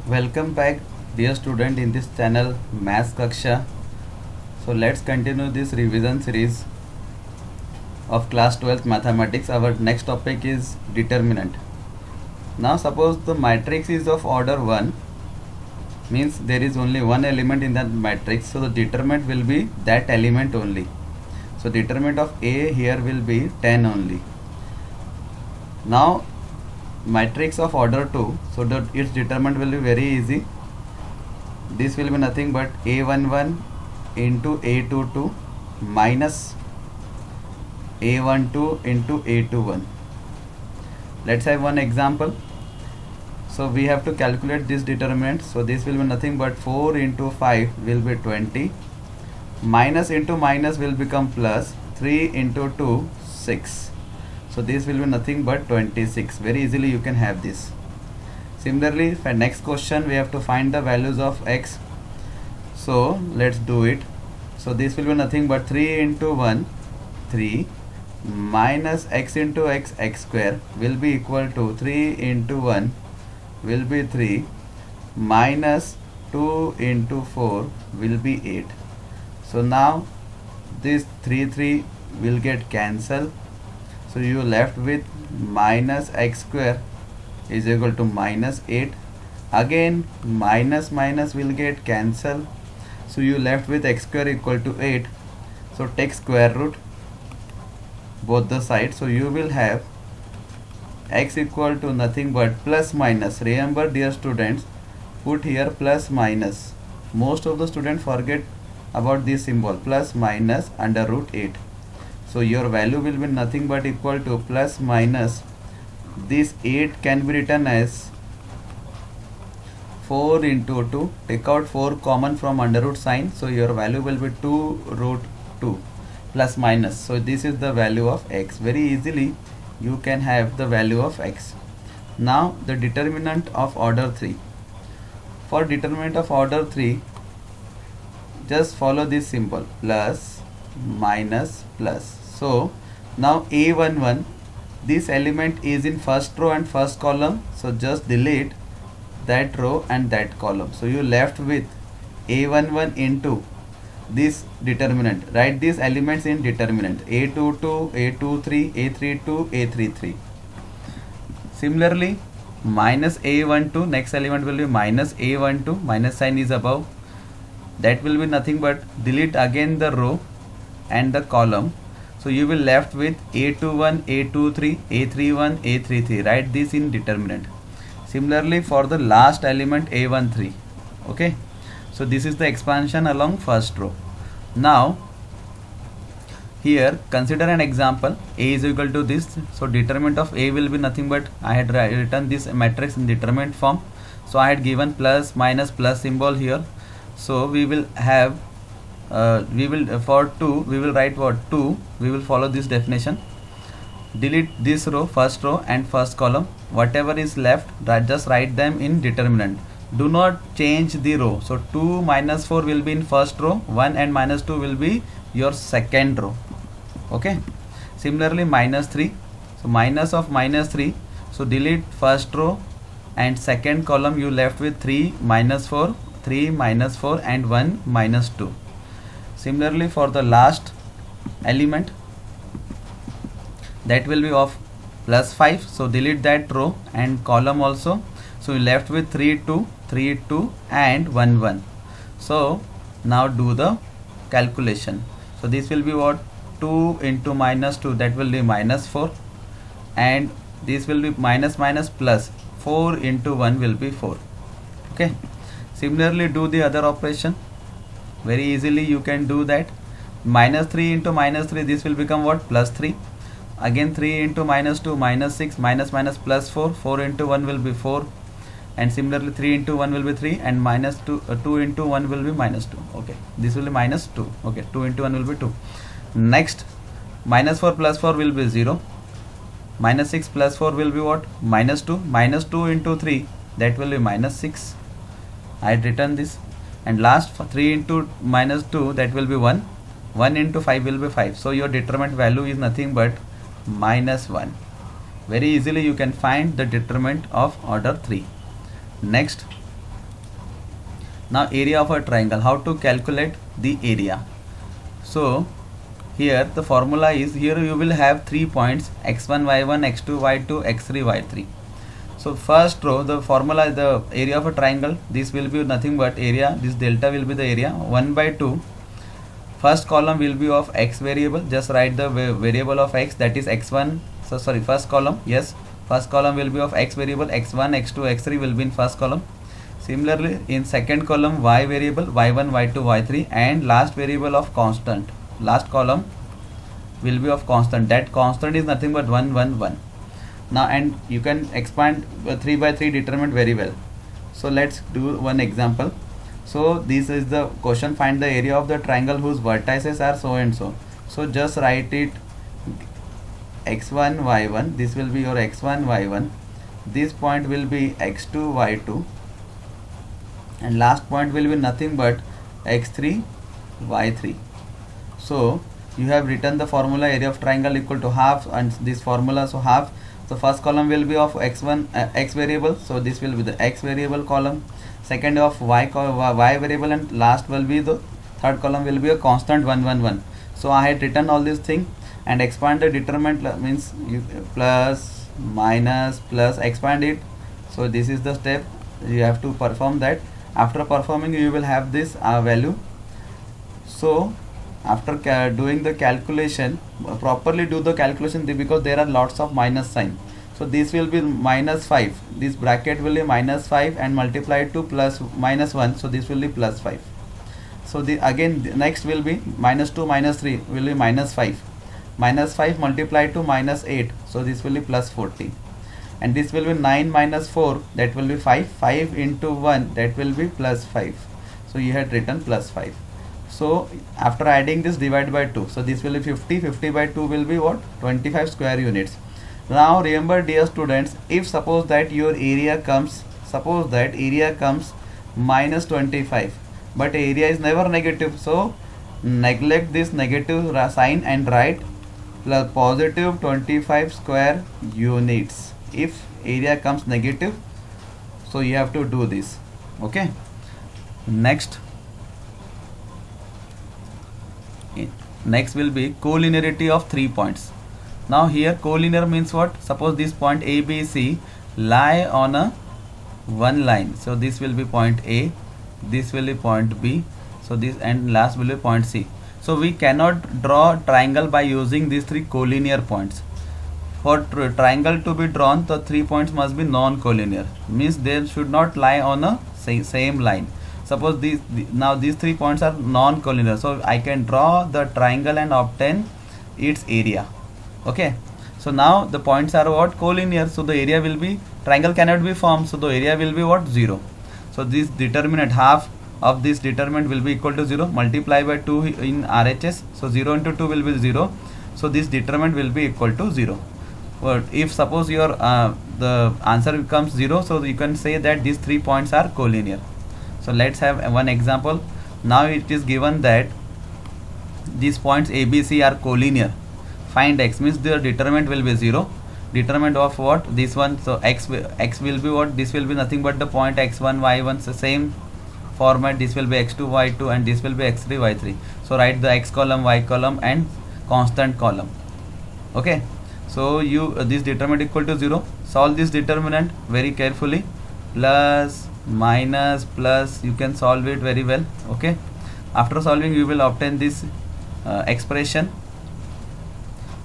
Welcome back, dear student, in this channel Maths Kaksha. So let's continue this revision series of class 12th mathematics. Our next topic is determinant. Now suppose the matrix is of order 1, means there is only one element in that matrix, so the determinant will be that element only. So determinant of A here will be 10 only. Now matrix of order 2, so its determinant will be very easy. This will be nothing but A11 into A22 minus A12 into A21. Let's have one example. So we have to calculate this determinant. So this will be nothing but 4 into 5 will be 20. Minus into minus will become plus. 3 into 2, 6. So this will be nothing but 26. Very easily you can have this. Similarly, for next question we have to find the values of x. So let's do it. So this will be nothing but 3 into 1, 3, minus x into x square will be equal to 3 into 1 will be 3, minus 2 into 4 will be 8. So now this 3 will get cancelled. So you are left with minus x square is equal to minus 8. Again minus minus will get cancelled. So you left with x square equal to 8. So take square root both the sides. So you will have x equal to nothing but plus minus. Remember dear students, put here plus minus. Most of the students forget about this symbol, plus minus under root 8. So your value will be nothing but equal to plus minus. This 8 can be written as 4 into 2. Take out 4 common from under root sign. So your value will be 2 root 2 plus minus. So this is the value of x. Very easily you can have the value of x. Now the determinant of order 3. For determinant of order 3, just follow this symbol, plus minus plus. So now A11, this element is in first row and first column, so just delete that row and that column. So you left with A11 into this determinant. Write these elements in determinant: A22, A23, A32, A33. Similarly, minus A12, next element will be minus A12, minus sign is above. That will be nothing but delete again the row and the column. So you will left with A21, A23, A31, A33. Write this in determinant. Similarly for the last element A13. Okay. So this is the expansion along first row. Now here consider an example. A is equal to this. So determinant of A will be nothing but, I had written this matrix in determinant form. So I had given plus minus plus symbol here. So we will have for 2 we will write what 2. We will follow this definition. Delete this row, first row and first column. Whatever is left, just write them in determinant. Do not change the row. So 2 minus 4 will be in first row, 1 and minus 2 will be your second row. Okay. Similarly minus 3. So minus of minus 3. So delete first row and second column. You left with 3 minus 4, 3 minus 4 and 1 minus 2. Similarly for the last element, that will be of plus 5. So delete that row and column also. So you left with 3 2, 3 2 and 1 1. So now do the calculation. So this will be what, 2 into minus 2, that will be minus 4, and this will be minus minus plus, 4 into 1 will be 4. Okay. Similarly do the other operation. Very easily you can do that. Minus 3 into minus 3, this will become what, plus 3. Again 3 into minus 2, minus 6, minus minus plus 4, 4 into 1 will be 4, and similarly 3 into 1 will be 3, and minus 2 into 1 will be minus 2. Okay, this will be minus 2. Okay, 2 into 1 will be 2. Next, minus 4 plus 4 will be 0, minus 6 plus 4 will be what, minus 2, minus 2 into 3, that will be minus 6. I had written this. And last, 3 into minus 2, that will be 1, 1 into 5 will be 5. So your determinant value is nothing but minus 1. Very easily you can find the determinant of order 3. Next, Now area of a triangle, how to calculate the area? So here the formula is, here you will have 3 points x1 y1 x2 y2 x3 y3. So first row, the formula is the area of a triangle. This will be nothing but area, this delta will be the area 1 by 2. First column will be of x variable, just write the variable of x, that is x1. So sorry, first column, yes, first column will be of x variable, x1 x2 x3 will be in first column. Similarly in second column y variable, y1 y2 y3, and last variable of constant, last column will be of constant, that constant is nothing but 1 1 1. Now and you can expand 3 by 3 determinant very well. So let's do one example. So this is the question, find the area of the triangle whose vertices are so and so. So just write it x1 y1, this will be your x1 y1, this point will be x2 y2, and last point will be nothing but x3 y3. So you have written the formula, area of triangle equal to half, and this formula, so half. So first column will be of x1 x variable, so this will be the x variable column, second of y variable, and last will be the third column will be a constant 1 1 1. So I had written all these things and expand the determinant, means you plus minus plus expand it. So this is the step you have to perform that. After performing you will have this value. So after doing the calculation, properly do the calculation, because there are lots of minus sign. So this will be minus 5, this bracket will be minus 5 and multiplied to plus minus 1, so this will be plus 5. So the again next will be minus 2 minus 3 will be minus 5, minus 5 multiplied to minus 8, so this will be plus 40, and this will be 9 minus 4, that will be 5, 5 into 1, that will be plus 5. So you had written plus 5. So after adding this, divide by 2, so this will be 50, 50 by 2 will be what, 25 square units. Now remember dear students, if suppose that your area comes, suppose that area comes minus 25, but area is never negative, so neglect this negative sign and write plus positive 25 square units if area comes negative. So you have to do this. Okay, next will be collinearity of 3 points. Now here collinear means what? Suppose this point A, B, C lie on a one line. So this will be point A, this will be point B, so this, and last will be point C. So we cannot draw triangle by using these 3 collinear points. For triangle to be drawn, the 3 points must be non-collinear, means they should not lie on a same line. Suppose now these 3 points are non-collinear, so I can draw the triangle and obtain its area. Okay, so now the points are what? Collinear, so the area will be, triangle cannot be formed, so the area will be what? 0. So this determinant, half of this determinant will be equal to 0, multiply by 2 in RHS, so 0 into 2 will be 0, so this determinant will be equal to 0. But if suppose your the answer becomes 0, so you can say that these 3 points are collinear. So let's have one example. Now it is given that these points A, B, C are collinear. Find x, means the determinant will be 0. Determinant of what? This one. So x will be what? This will be nothing but the point x1 y1. So same format. This will be x2 y2 and this will be x3 y3. So write the x column, y column and constant column. Okay. So you this determinant equal to 0. Solve this determinant very carefully. Plus minus plus, you can solve it very well. Okay, after solving you will obtain this expression.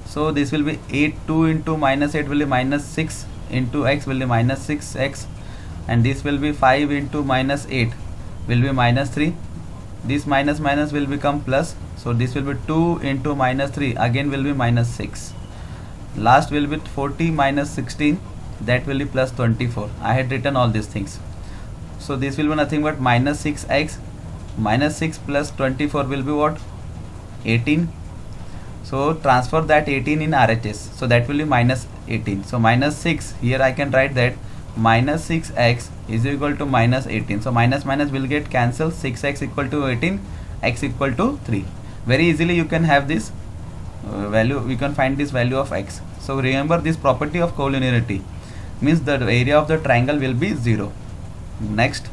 So this will be 8, 2 into minus 8 will be minus 6 into x will be minus 6x, and this will be 5 into minus 8 will be minus 3. This minus minus will become plus, so this will be 2 into minus 3 again will be minus 6. Last will be 40 minus 16, that will be plus 24. I had written all these things. So this will be nothing but minus 6x, minus 6 plus 24 will be what? 18. So transfer that 18 in RHS, so that will be minus 18. So minus 6, here I can write that minus 6x is equal to minus 18. So minus minus will get cancelled, 6x equal to 18, x equal to 3. Very easily you can have this value, we can find this value of x. So remember this property of collinearity, means the area of the triangle will be 0. Next,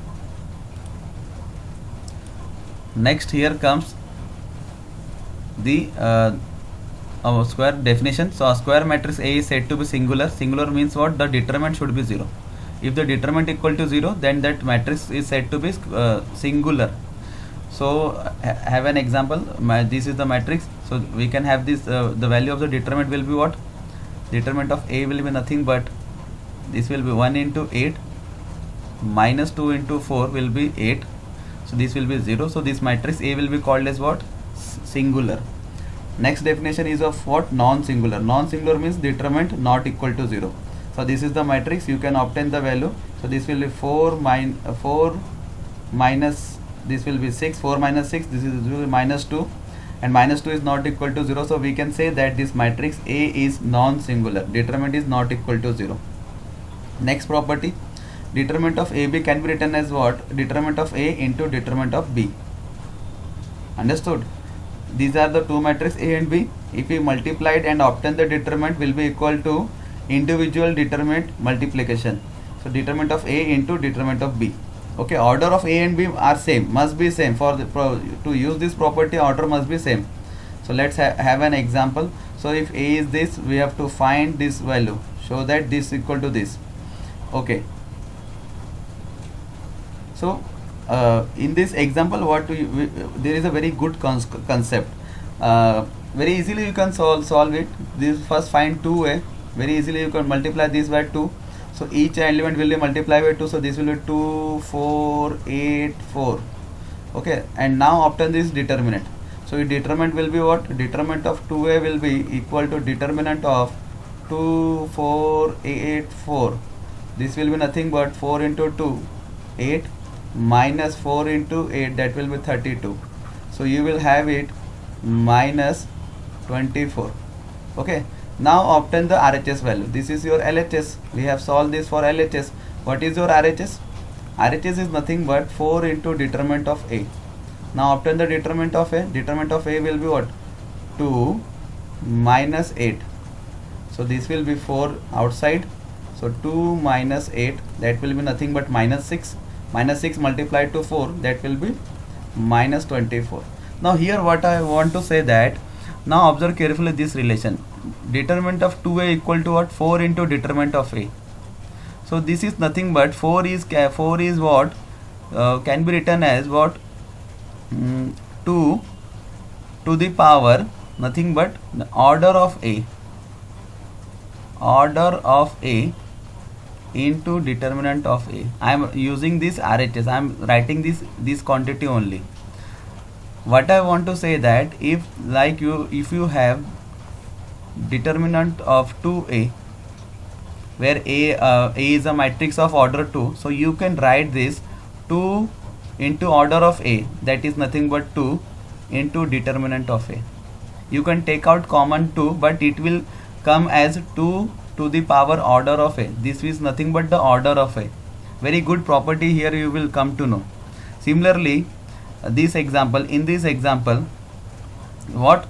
Next here comes the square definition. So a square matrix A is said to be singular. Singular means what? The determinant should be 0. If the determinant equal to 0, then that matrix is said to be singular. So have an example. This is the matrix. So we can have this, the value of the determinant will be what? Determinant of A will be nothing but this will be 1 into 8 minus 2 into 4 will be 8. So this will be 0. So this matrix A will be called as what? Singular. Next definition is of what? Non-singular. Non-singular means determinant not equal to 0. So this is the matrix. You can obtain the value. So this will be 4 minus this will be 6. 4 minus 6. This is minus 2. And minus 2 is not equal to 0. So we can say that this matrix A is non-singular. Determinant is not equal to 0. Next property. Determinant of AB can be written as what? Determinant of A into determinant of B. Understood? These are the two matrices A and B. If we multiplied and obtain the determinant will be equal to individual determinant multiplication. So determinant of A into determinant of B. Okay, order of A and B are same, must be same. For the to use this property, order must be same. So let's have an example. So if A is this, we have to find this value. Show that this equal to this. Okay. So in this example, there is a very good concept. Very easily you can solve it. This first find 2A. Very easily you can multiply this by 2. So each element will be multiplied by 2. So this will be 2, 4, 8, 4. Okay. And now obtain this determinant. So determinant will be what? Determinant of 2A will be equal to determinant of 2, 4, 8, 4. This will be nothing but 4 into 2, 8 minus 4 into 8, that will be 32. So you will have it minus 24. Okay. Now obtain the RHS value. This is your LHS. We have solved this for LHS. What is your RHS? RHS is nothing but 4 into determinant of A. Now obtain the determinant of A. Determinant of A will be what? 2 minus 8. So this will be 4 outside. So 2 minus 8, that will be nothing but minus 6. Minus 6 multiplied to 4, that will be minus 24. Now here what I want to say that, now observe carefully this relation. Determinant of 2A equal to what? 4 into determinant of A. So this is nothing but 4 is what? Can be written as what? 2 to the power nothing but the order of A. Order of A into determinant of A. I am using this RHS. I am writing this quantity only. What I want to say that if you have determinant of 2A, where A is a matrix of order 2, so you can write this 2 into order of A, that is nothing but 2 into determinant of A. You can take out common 2, but it will come as 2 to the power order of A. This is nothing but the order of A. Very good property here you will come to know. Similarly, in this example, what?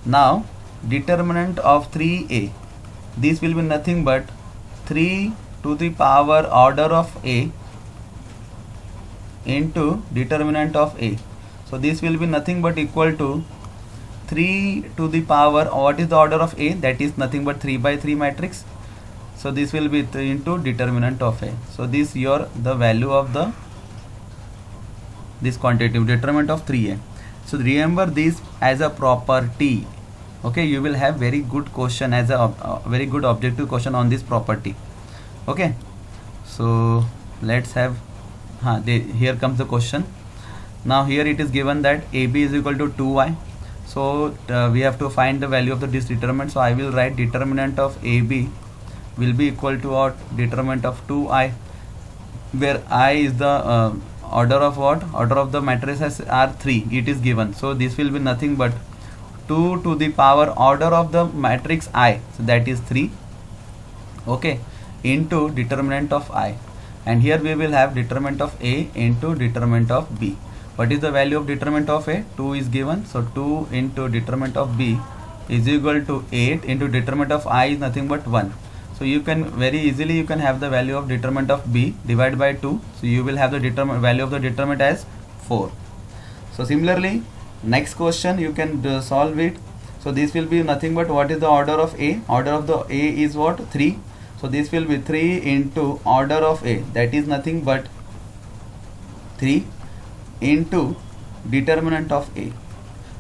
Now determinant of 3A, this will be nothing but 3 to the power order of A into determinant of A. So this will be nothing but equal to 3 to the power, what is the order of A? That is nothing but 3 by 3 matrix. So this will be 3 into determinant of A. So this the value of this quantitative determinant of 3A. So remember this as a property. Okay, you will have very good question as a very good objective question on this property. Okay, so let's have here comes the question. Now here it is given that AB is equal to 2y. So we have to find the value of this determinant. So I will write determinant of AB will be equal to what? Determinant of 2i, where I is the order of what? Order of the matrices are 3. It is given. So this will be nothing but 2 to the power order of the matrix I. So that is 3. Okay, into determinant of I. And here we will have determinant of A into determinant of B. What is the value of determinant of A? 2 is given. So 2 into determinant of B is equal to 8 into determinant of I is nothing but 1. So you can very easily you can have the value of determinant of B divided by 2. So you will have the value of the determinant as 4. So similarly, next question you can solve it. So this will be nothing but what is the order of A? Order of the A is what? 3. So this will be 3 into order of A, that is nothing but 3 into determinant of A.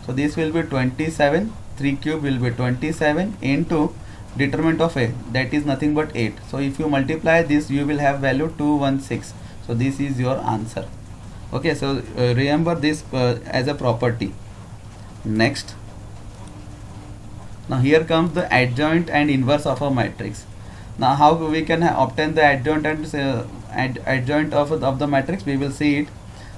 So this will be 27, 3 cube will be 27 into determinant of A, that is nothing but 8. So if you multiply this, you will have value 216. So this is your answer. Okay, so remember this as a property. Next, now here comes the adjoint and inverse of a matrix. Now how we can obtain the adjoint and adjoint of the matrix, we will see it.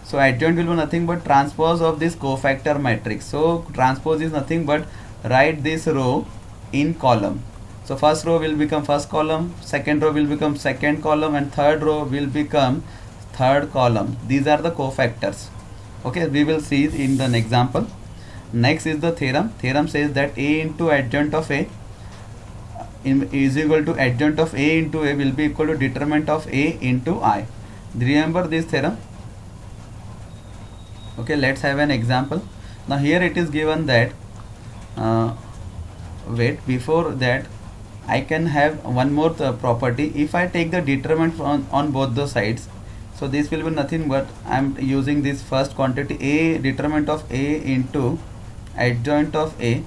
So adjoint will be nothing but transpose of this cofactor matrix. So transpose is nothing but write this row in column. So first row will become first column, second row will become second column, and third row will become third column. These are the cofactors. Okay, we will see it in the example. Next is the theorem. Theorem says that A into adjoint of A is equal to adjoint of A into A will be equal to determinant of A into I. Remember this theorem. Okay, let's have an example. Now here it is given that wait, before that I can have one more property. If I take the determinant on both the sides, so this will be nothing but I am using this first quantity A, determinant of A into adjoint of A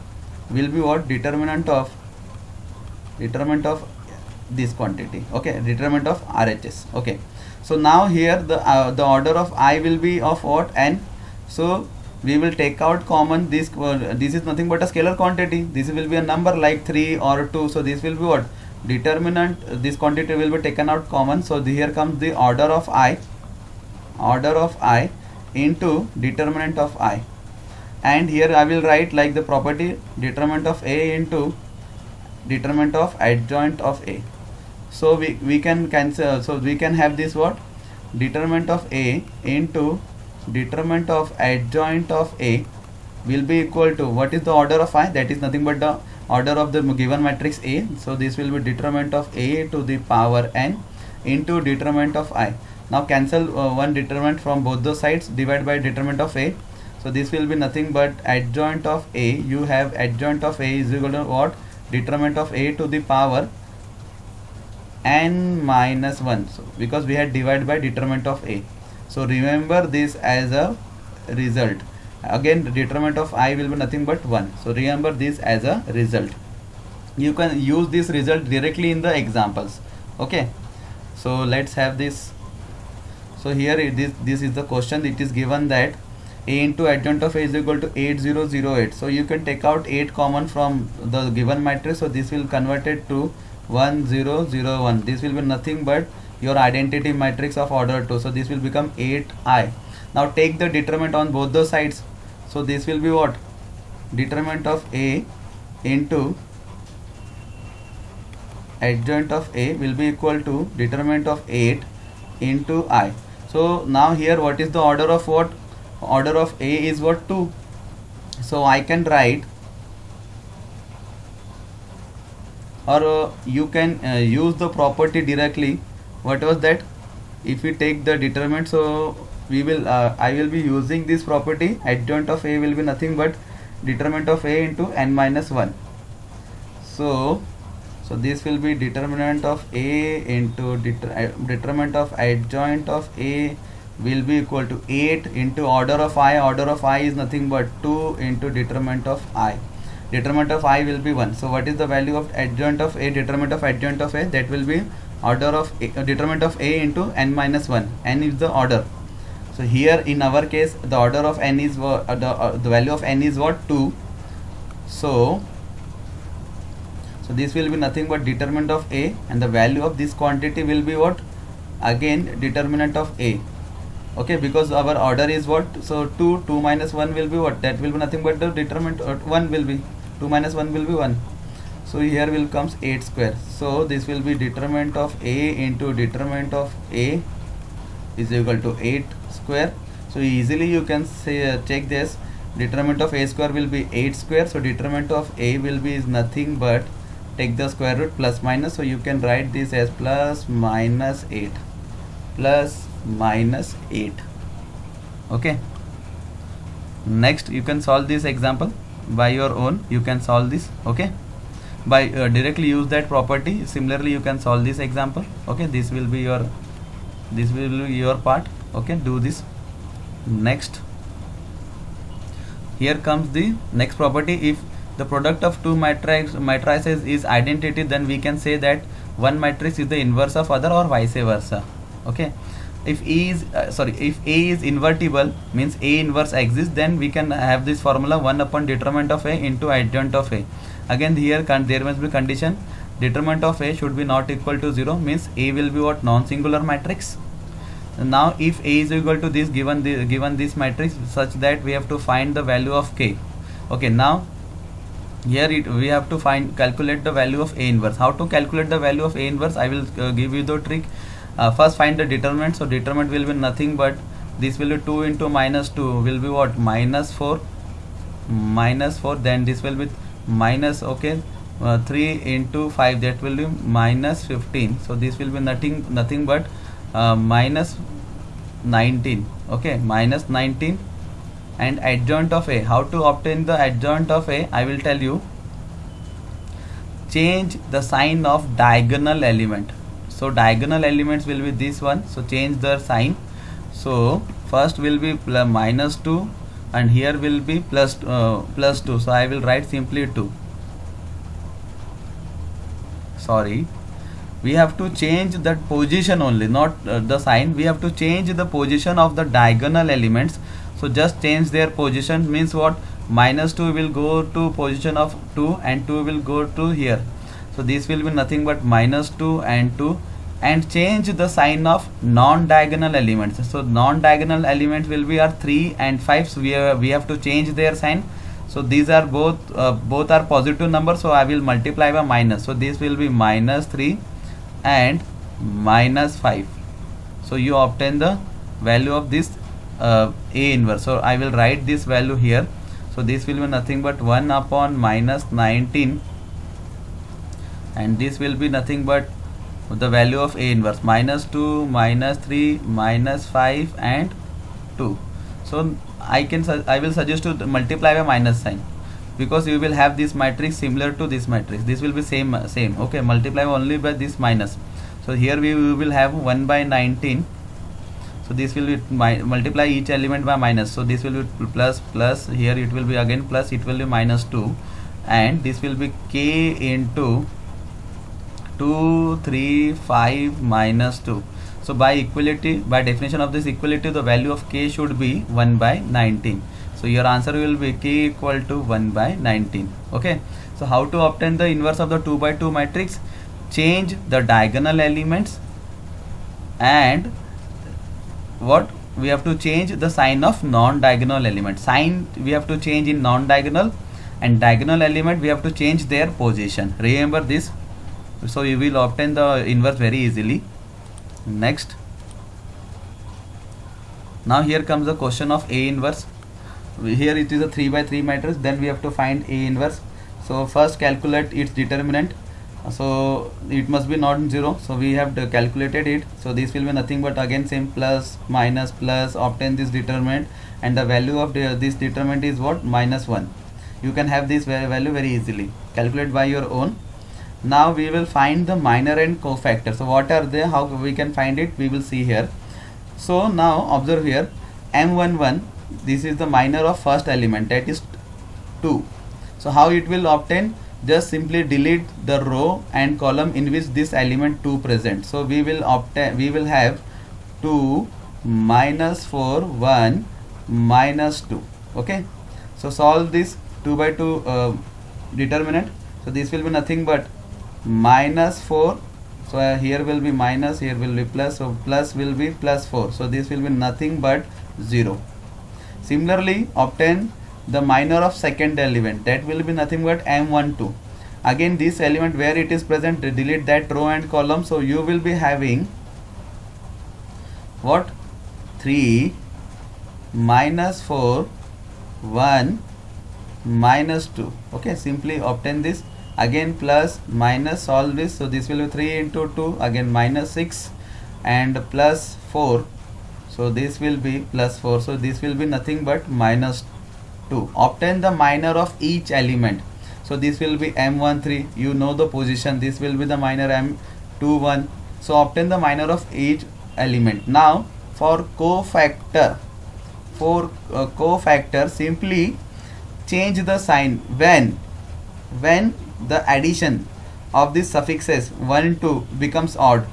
will be what? Determinant of this quantity. Okay, determinant of RHS. Okay, so now here the order of I will be of what? N. So we will take out common this. This is nothing but a scalar quantity. This will be a number like 3 or 2. So this will be what? Determinant. This quantity will be taken out common. So here comes the order of I into determinant of I. And here I will write like the property determinant of A into determinant of adjoint of A. So we can cancel. So we can have this what? Determinant of A into determinant of adjoint of A will be equal to what is the order of I? That is nothing but the order of the given matrix A. So this will be determinant of A to the power n into determinant of I. Now cancel one determinant from both the sides, divide by determinant of A. So this will be nothing but adjoint of A. You have adjoint of A is equal to what? Determinant of A to the power n minus 1. So because we had divided by determinant of A. So remember this as a result. Again, the determinant of I will be nothing but 1. So remember this as a result. You can use this result directly in the examples. Okay. So let's have this. So here this is the question. It is given that A into adjoint of A is equal to 8008. So you can take out 8 common from the given matrix. So this will convert it to 1001. This will be nothing but your identity matrix of order 2. So this will become 8i. Now take the determinant on both the sides. So this will be what? Determinant of A into adjoint of A will be equal to determinant of 8 into I. So now here what is the order of what? Order of A is what? 2. So I can write, or you can use the property directly. What was that? If we take the determinant, so we will I will be using this property. Adjoint of A will be nothing but determinant of A into n minus 1. So this will be determinant of A into determinant of adjoint of A will be equal to 8 into order of I. Order of I is nothing but 2 into determinant of I. Determinant of I will be 1. So what is the value of adjoint of A? Determinant of adjoint of A, that will be order of A, determinant of A into n minus 1. N is the order. So here in our case the order of n is the value of n is what? 2. So this will be nothing but determinant of A, and the value of this quantity will be what? Again determinant of A. Okay, because our order is what? So 2 minus 1 will be what? That will be nothing but the determinant 1 will be 2 minus 1 will be 1. So here will comes 8 square. So this will be determinant of A into determinant of A is equal to 8 square. So easily you can say check this. Determinant of A square will be 8 square. So determinant of A will be is nothing but take the square root plus minus. So you can write this as plus minus 8. Plus minus 8. Okay. Next you can solve this example by your own. You can solve this, okay, by directly use that property. Similarly you can solve this example, okay. This will be your part, okay. Do this. Next, here comes the next property. If the product of two matrices is identity, then we can say that one matrix is the inverse of other or vice versa, okay. If if A is invertible, means A inverse exists, then we can have this formula 1 upon determinant of A into adjoint of A. Again here there must be condition, determinant of A should be not equal to 0, means A will be what, non-singular matrix. Now if A is equal to this, given this matrix, such that we have to find the value of K, okay. Now here we have to calculate the value of A inverse. How to calculate the value of A inverse? I will give you the trick. First find the determinant. So determinant will be nothing but this will be 2 into minus 2 will be what, minus 4, then this will be minus, okay, 3 into 5, that will be minus 15. So this will be nothing but minus 19, okay, minus 19. And adjoint of A, how to obtain the adjoint of A? I will tell you. Change the sign of diagonal element. So diagonal elements will be this one, so change the sign. So first will be minus 2 and here will be plus 2. So I will write simply 2. Sorry, we have to change that position only, not the sign. We have to change the position of the diagonal elements. So just change their position, means what, minus 2 will go to position of 2 and 2 will go to here. So this will be nothing but minus 2 and 2, and change the sign of non-diagonal elements. So non-diagonal elements will be 3 and 5. So we have to change their sign. So these are both are positive numbers, so I will multiply by minus. So this will be minus 3 and minus 5. So you obtain the value of this A inverse. So I will write this value here. So this will be nothing but 1 upon minus 19, and this will be nothing but the value of A inverse, minus 2, minus 3, minus 5 and 2. So I will suggest to multiply by minus sign, because you will have this matrix similar to this matrix. This will be same, okay. Multiply only by this minus. So here we will have 1 by 19. So this will be multiply each element by minus. So this will be plus, here it will be again plus, it will be minus 2, and this will be K into 2, 3, 5 minus 2. So by equality, by definition of this equality, the value of K should be 1 by 19. So your answer will be K equal to 1 by 19, okay. So how to obtain the inverse of the 2 by 2 matrix? Change the diagonal elements, and what we have to change the sign of non-diagonal element. Sign we have to change in non-diagonal, and diagonal element we have to change their position. Remember this. So you will obtain the inverse very easily. Next, now here comes the question of A inverse. Here it is a 3 by 3 matrix, then we have to find A inverse. So first calculate its determinant. So it must be not 0, so we have calculated it. So this will be nothing but again same, plus, minus, plus, obtain this determinant, and the value of this determinant is what, minus 1. You can have this value very easily, calculate by your own. Now we will find the minor and cofactor. So what are they, how we can find it, we will see here. So now observe here, M11, this is the minor of first element, that is 2. So how it will obtain? Just simply delete the row and column in which this element 2 present. So we will have 2 minus 4 1 minus 2, okay. So solve this 2 by 2 determinant. So this will be nothing but minus 4. So here will be minus, here will be plus, so plus will be plus 4. So this will be nothing but 0. Similarly, obtain the minor of second element, that will be nothing but M12. Again this element where it is present, delete that row and column. So you will be having what, 3 minus 4 1 minus 2, okay. Simply obtain this. Again plus, minus, solve this. So this will be 3 into 2, again minus 6 and plus 4. So this will be plus 4. So this will be nothing but minus 2. Obtain the minor of each element. So this will be M13, you know the position, this will be the minor M21. So obtain the minor of each element. Now for cofactor, simply change the sign when the addition of these suffixes 1 2 becomes odd.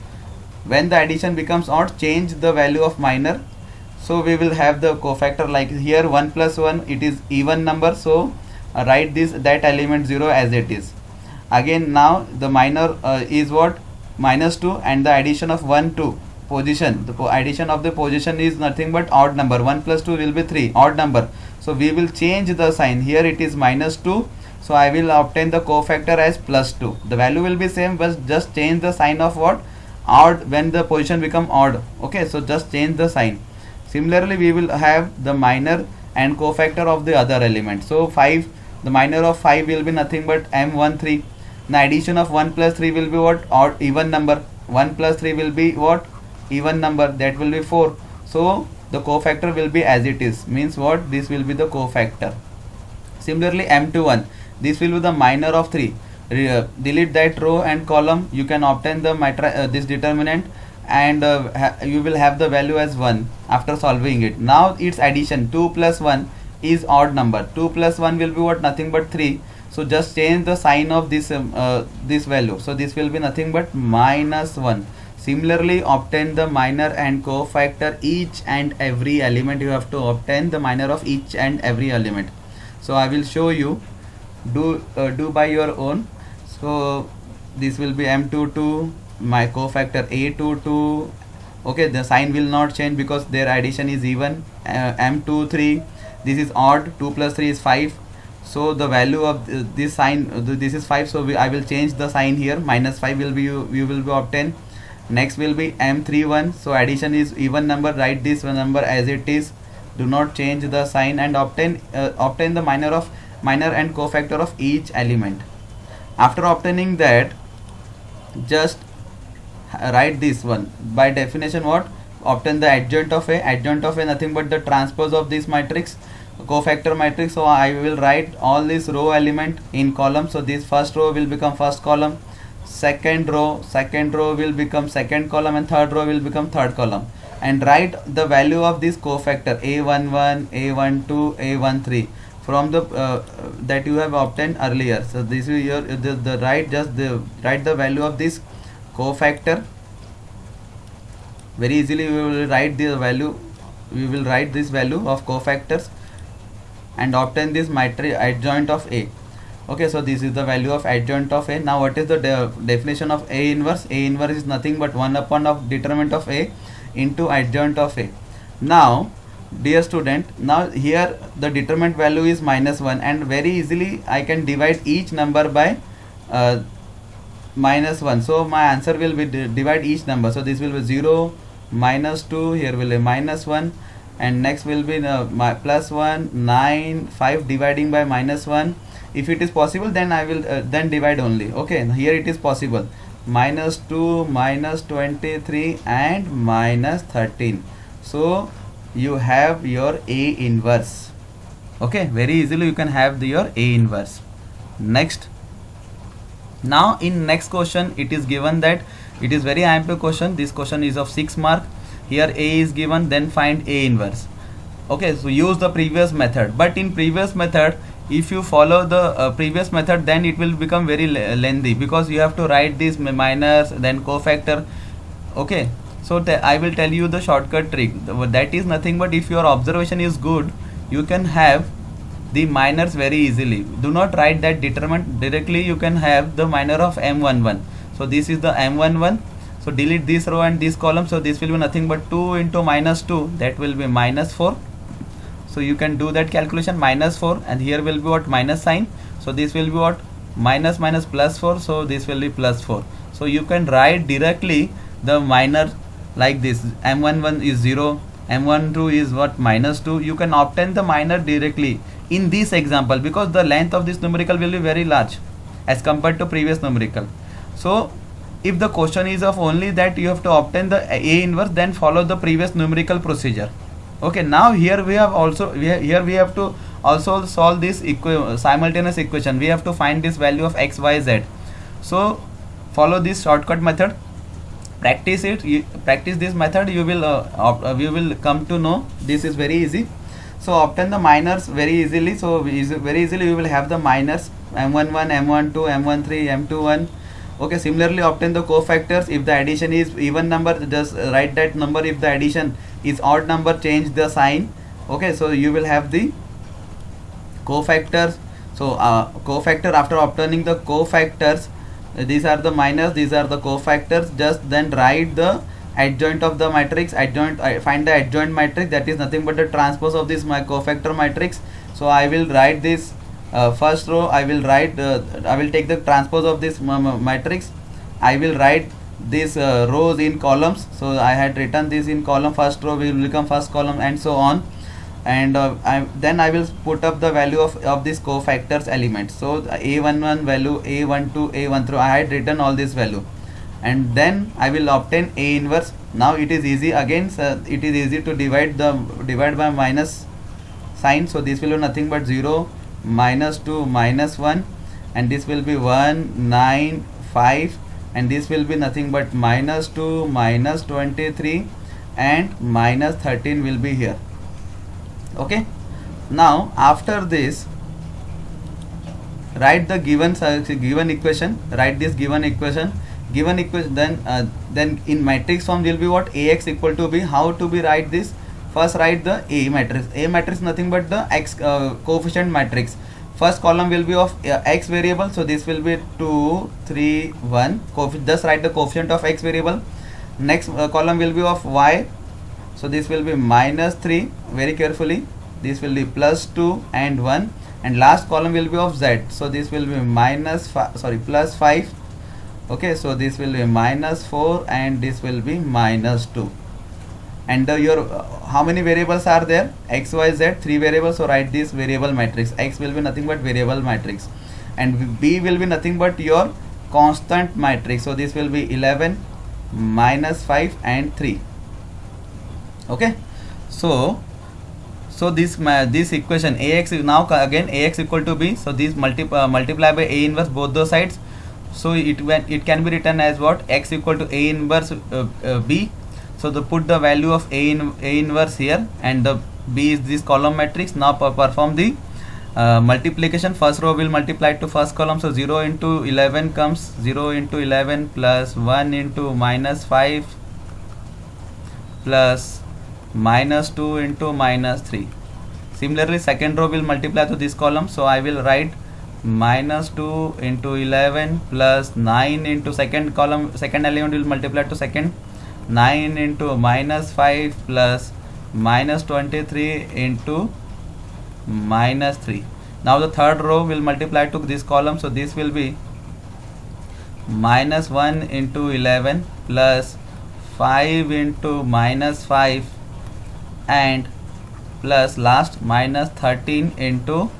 When the addition becomes odd, change the value of minor. So we will have the cofactor like here 1 plus 1, it is even number, so write that element 0 as it is. Again now the minor is what, minus 2, and the addition of 1 2 position, the addition of the position is nothing but odd number. 1 plus 2 will be 3, odd number. So we will change the sign, here it is minus 2, so I will obtain the cofactor as plus 2. The value will be same, but just change the sign of what, odd, when the position become odd. Okay, so just change the sign. Similarly we will have the minor and cofactor of the other element. So 5, the minor of 5 will be nothing but M13. The addition of 1 plus 3 will be what, odd, even number. 1 plus 3 will be what, even number, that will be 4. So the cofactor will be as it is, means what, this will be the cofactor. Similarly M21, this will be the minor of 3. Delete that row and column, you can obtain the this determinant, and you will have the value as 1 after solving it. Now its addition, 2 plus 1 is odd number, 2 plus 1 will be what, nothing but 3. So just change the sign of this this value, so this will be nothing but minus 1. Similarly obtain the minor and cofactor each and every element. You have to obtain the minor of each and every element. So I will show you, do by your own. So this will be M22, my cofactor A22. Okay, the sign will not change because their addition is even. M23, this is odd, 2 plus 3 is 5. So the value of this sign, this is 5, so I will change the sign here, minus 5 will be, you will be obtained. Next will be M31, so addition is even number, write this number as it is, do not change the sign, and obtain the minor and cofactor of each element. After obtaining that, just write this one. By definition, what, obtain the adjoint of A. Adjoint of A nothing but the transpose of this matrix, cofactor matrix. So I will write all this row element in column. So this first row will become first column, second row will become second column, and third row will become third column. And write the value of this cofactor A11, A12, A13 from the that you have obtained earlier. So this is your write the value of this cofactor. Very easily we will write the value, we will write this value of cofactors and obtain this matrix adjoint of A. Okay, so this is the value of adjoint of A. Now what is the definition of A inverse? A inverse is nothing but 1 upon of determinant of A into adjoint of A. Now dear student, now here the determinant value is minus 1, and very easily I can divide each number by minus 1. So my answer will be divide each number. So this will be 0, minus 2, here will be minus 1, and next will be my plus 1, 9, 5 dividing by minus 1. If it is possible, then I will then divide only. Okay, here it is possible, minus 2, minus 23, and minus 13. So you have your A inverse. Okay, very easily you can have your A inverse. Next, now in next question it is given that it is very ample question. This question is of 6 mark. Here A is given, then find A inverse. Okay, so use the previous method, but in previous method, if you follow the previous method, then it will become very lengthy, because you have to write this minus, then cofactor. Okay, so I will tell you the shortcut trick. That is nothing but, if your observation is good, you can have the minors very easily. Do not write that determinant directly, you can have the minor of M11. So this is the M11. So delete this row and this column. So this will be nothing but 2 into minus 2, that will be minus 4. So you can do that calculation, minus 4, and here will be what, minus sign. So this will be what, minus minus plus 4. So this will be plus 4. So you can write directly the minor like this. M11 is 0, M12 is what, minus 2. You can obtain the minor directly in this example, because the length of this numerical will be very large as compared to previous numerical. So if the question is of only that you have to obtain the A inverse, then follow the previous numerical procedure. Okay, now here we have also here we have to also solve this simultaneous equation. We have to find this value of x, y, z. So follow this shortcut method, practice it, practice this method, you will come to know this is very easy. So obtain the minors very easily. So very easily you will have the minors m11, m12, m13, m21. Okay, similarly obtain the cofactors. If the addition is even number, just write that number. If the addition is odd number, change the sign. Okay, so you will have the cofactors. So cofactor, after obtaining the cofactors, these are the minors, these are the cofactors. Just then write the adjoint of the matrix. Find the adjoint matrix, that is nothing but the transpose of this my cofactor matrix. So I will write this first row. I will take the transpose of this matrix. I will write these rows in columns. So I had written this in column. First row will become first column, and so on. And then I will put up the value of this cofactors elements. So a11 value, a12, a13, I had written all this value, and then I will obtain A inverse. Now it is easy again, it is easy to divide by minus sign. So this will be nothing but 0, -2, -1, and this will be 1, 9, 5, and this will be nothing but -2, -23, and -13 will be here. Okay, now after this write the given equation. Write this given equation. Then in matrix form will be what? Ax equal to b. How to be write this? First write the A matrix. A matrix nothing but the x coefficient matrix. First column will be of x variable, so this will be 2, 3, 1. Just write the coefficient of x variable. Next column will be of y, so this will be -3. Very carefully, this will be +2 and 1, and last column will be of z, so this will be +5. Okay, so this will be -4, and this will be -2. And your how many variables are there? X, y, z, 3 variables. So write this variable matrix. X will be nothing but variable matrix, and b will be nothing but your constant matrix. So this will be 11, -5, and 3. Okay, so this equation Ax is now again Ax equal to b. So this multiply by A inverse both the sides. So it can be written as what? X equal to A inverse b. So put the value of A inverse here, and the b is this column matrix. Now perform the multiplication. First row will multiply to first column. So 0 into 11 comes 0 into 11 plus 1 into -5 plus -2 into -3. Similarly, second row will multiply to this column. So I will write -2 into 11 plus 9 into second column. Second element will multiply to second. 9 into -5 plus -23 into -3. Now the third row will multiply to this column. So this will be -1 into 11 plus 5 into -5 and plus last -13 into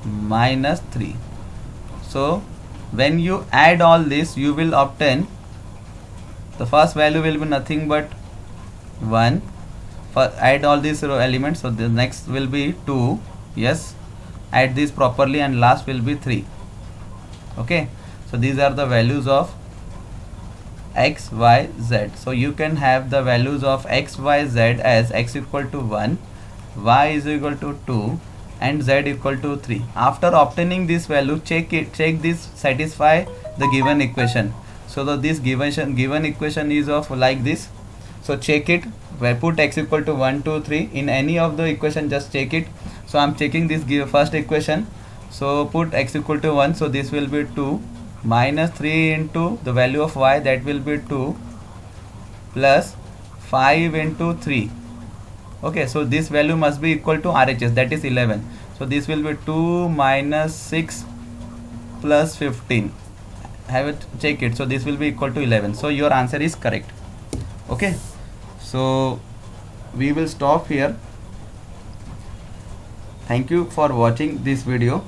-3. So when you add all this, you will obtain the first value will be nothing but 1. Add all these elements. So the next will be 2. Yes, add this properly, and last will be 3. Okay, so these are the values of x, y, z. So you can have the values of x, y, z as x equal to 1, y is equal to 2, and z equal to 3. After obtaining this value, check this satisfy the given equation. So this given equation is of like this. So check it. Where put x equal to 1, 2, 3 in any of the equation. Just check it. So I'm checking this first equation. So put x equal to 1. So this will be 2 -3 into the value of y, that will be 2 plus 5 into 3. Okay, so this value must be equal to RHS, that is 11. So this will be 2 minus 6 plus 15. Have it, check it. So this will be equal to 11. So your answer is correct. Okay, so we will stop here. Thank you for watching this video.